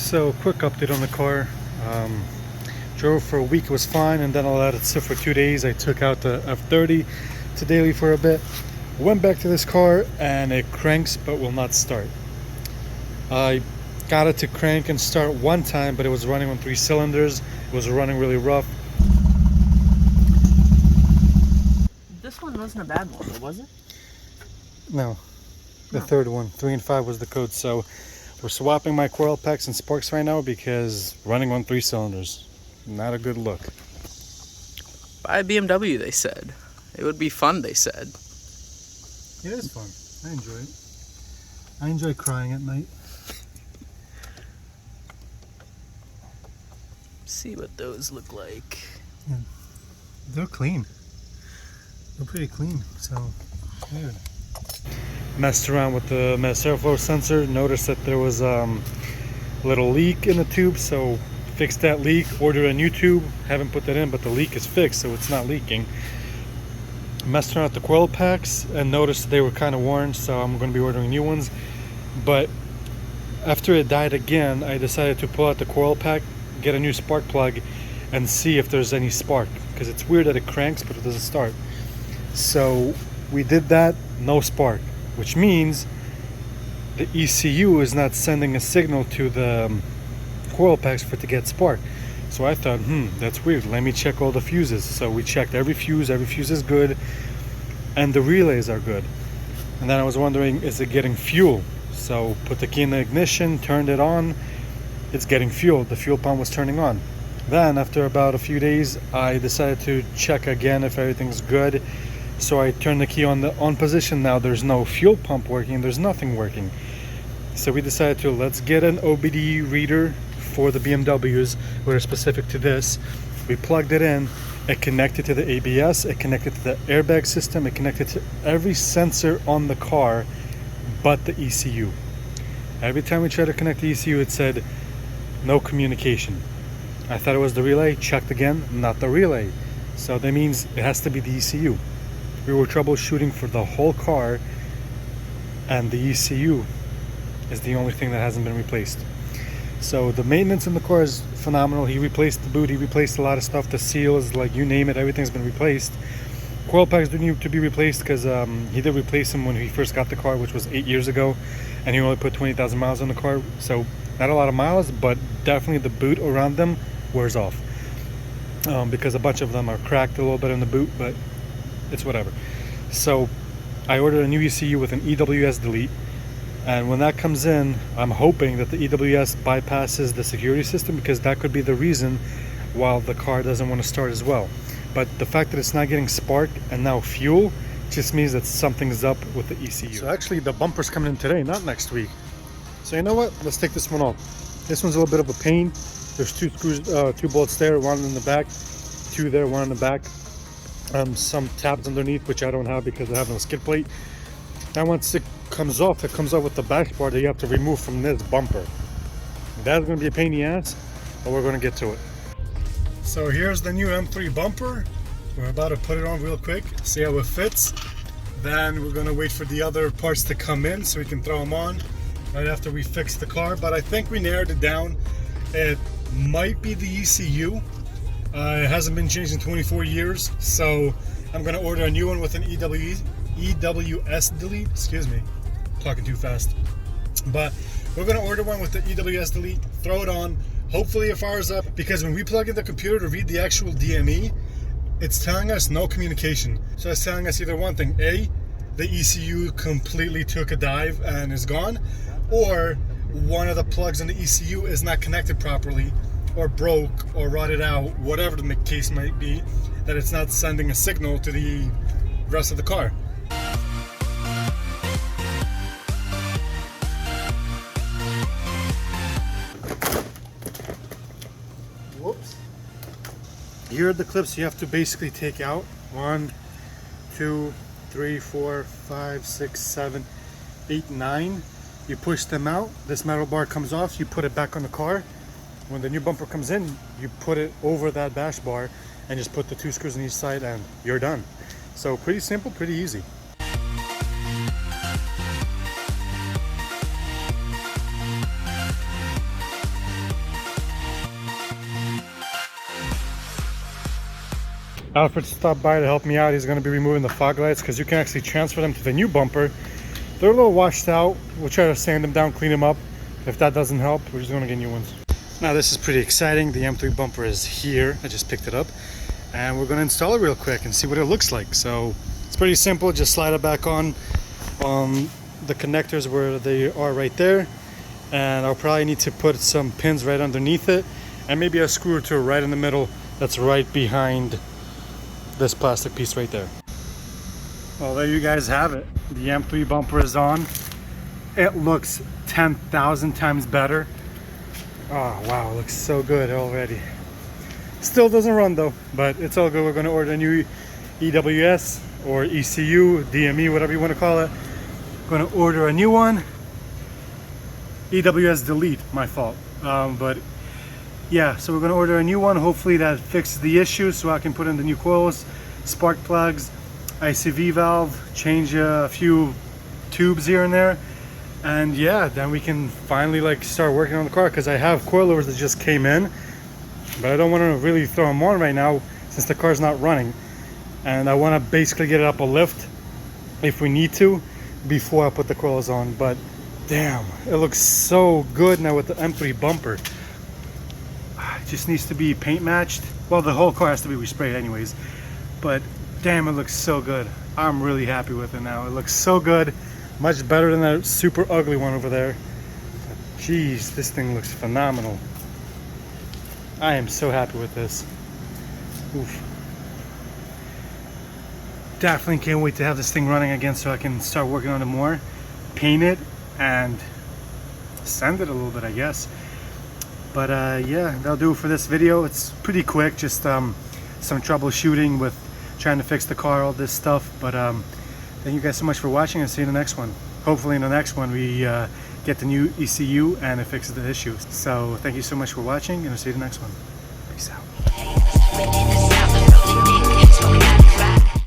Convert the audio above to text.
So quick update on the car. Drove for a week, it was fine, and then I let it sit for 2 days. I took out the F30 to daily for a bit, went back to this car, and it cranks but will not start. I got it to crank and start one time, but it was running on 3 cylinders. It was running really rough. This one wasn't a bad one, was it? No, the third one, 3 and 5 was the code. So we're swapping my coil packs and sparks right now because running on 3 cylinders, not a good look. Buy a BMW, they said. It would be fun, they said. It is fun. I enjoy it. I enjoy crying at night. See what those look like. Yeah. They're clean. They're pretty clean. So, yeah. Messed around with the mass airflow sensor. Noticed that there was a little leak in the tube, so fixed that leak. Ordered a new tube. Haven't put that in, but the leak is fixed, so it's not leaking. Messed around with the coil packs and noticed they were kind of worn, so I'm going to be ordering new ones. But after it died again, I decided to pull out the coil pack, get a new spark plug, and see if there's any spark, because it's weird that it cranks but it doesn't start. So we did that, no spark, which means the ECU is not sending a signal to the coil packs for it to get spark. So I thought, that's weird, let me check all the fuses. So we checked every fuse is good, and the relays are good. And then I was wondering, is it getting fuel? So put the key in the ignition, turned it on, it's getting fuel. The fuel pump was turning on. Then after about a few days, I decided to check again if everything's good. So I turned the key on the on position. Now there's no fuel pump working, there's nothing working. So we decided to, let's get an OBD reader for the BMWs that are specific to this. We plugged it in, it connected to the ABS, it connected to the airbag system, it connected to every sensor on the car but the ECU. Every time we tried to connect the ECU, it said no communication. I thought it was the relay, checked again, not the relay. So that means it has to be the ECU. We were troubleshooting for the whole car, and the ECU is the only thing that hasn't been replaced. So the maintenance in the car is phenomenal. He replaced the boot, he replaced a lot of stuff, the seals, like you name it, everything's been replaced. Coil packs do need to be replaced because he did replace them when he first got the car, which was 8 years ago, and he only put 20,000 miles on the car. So not a lot of miles, but definitely the boot around them wears off, because a bunch of them are cracked a little bit in the boot, but it's whatever. So I ordered a new ECU with an EWS delete, and when that comes in, I'm hoping that the EWS bypasses the security system, because that could be the reason why the car doesn't want to start as well. But the fact that it's not getting spark and now fuel just means that something's up with the ECU. So actually the bumper's coming in today, not next week. So you know what? Let's take this one off. This one's a little bit of a pain. There's 2 screws, 2 bolts there, 1 in the back, 2 there, 1 in the back. Some tabs underneath, which I don't have because I have no skid plate. And once it comes off with the bash bar that you have to remove from this bumper. That's going to be a pain in the ass, but we're going to get to it. So here's the new M3 bumper. We're about to put it on real quick, see how it fits. Then we're going to wait for the other parts to come in so we can throw them on right after we fix the car. But I think we narrowed it down. It might be the ECU. It hasn't been changed in 24 years, so I'm going to order a new one with an EWS delete. Excuse me, talking too fast. But we're going to order one with the EWS delete, throw it on. Hopefully it fires up, because when we plug in the computer to read the actual DME, it's telling us no communication. So it's telling us either one thing: A, the ECU completely took a dive and is gone, or one of the plugs in the ECU is not connected properly, or broke, or rotted out, whatever the case might be, that it's not sending a signal to the rest of the car. Whoops. Here are the clips you have to basically take out. 1, 2, 3, 4, 5, 6, 7, 8, 9. You push them out, this metal bar comes off, you put it back on the car. When the new bumper comes in, you put it over that bash bar and just put the 2 screws on each side and you're done. So pretty simple, pretty easy. Alfred stopped by to help me out. He's going to be removing the fog lights because you can actually transfer them to the new bumper. They're a little washed out. We'll try to sand them down, clean them up. If that doesn't help, we're just going to get new ones. Now this is pretty exciting. The M3 bumper is here. I just picked it up. And we're going to install it real quick and see what it looks like. So it's pretty simple. Just slide it back on the connectors where they are right there. And I'll probably need to put some pins right underneath it. And maybe a screw or two right in the middle that's right behind this plastic piece right there. Well, there you guys have it. The M3 bumper is on. It looks 10,000 times better. Oh wow, it looks so good already. Still doesn't run though, but it's all good. We're going to order a new EWS or ECU, DME, whatever you want to call it. Going to order a new one. EWS Delete, my fault. But yeah, so we're going to order a new one. Hopefully that fixes the issue so I can put in the new coils, spark plugs, ICV valve, change a few tubes here and there. And yeah, then we can finally like start working on the car, because I have coilovers that just came in, but I don't want to really throw them on right now since the car's not running. And I want to basically get it up a lift if we need to before I put the coils on. But damn, it looks so good now with the M3 bumper. It just needs to be paint matched. Well, the whole car has to be resprayed anyways, but damn, it looks so good. I'm really happy with it now. It looks so good. Much better than that super ugly one over there. Jeez, this thing looks phenomenal. I am so happy with this. Oof. Definitely can't wait to have this thing running again so I can start working on it more, paint it, and sand it a little bit, I guess. But yeah, that'll do it for this video. It's pretty quick, just some troubleshooting with trying to fix the car, all this stuff. But thank you guys so much for watching, and see you in the next one. Hopefully in the next one we get the new ECU and it fixes the issues. So thank you so much for watching, and I'll see you in the next one. Peace out.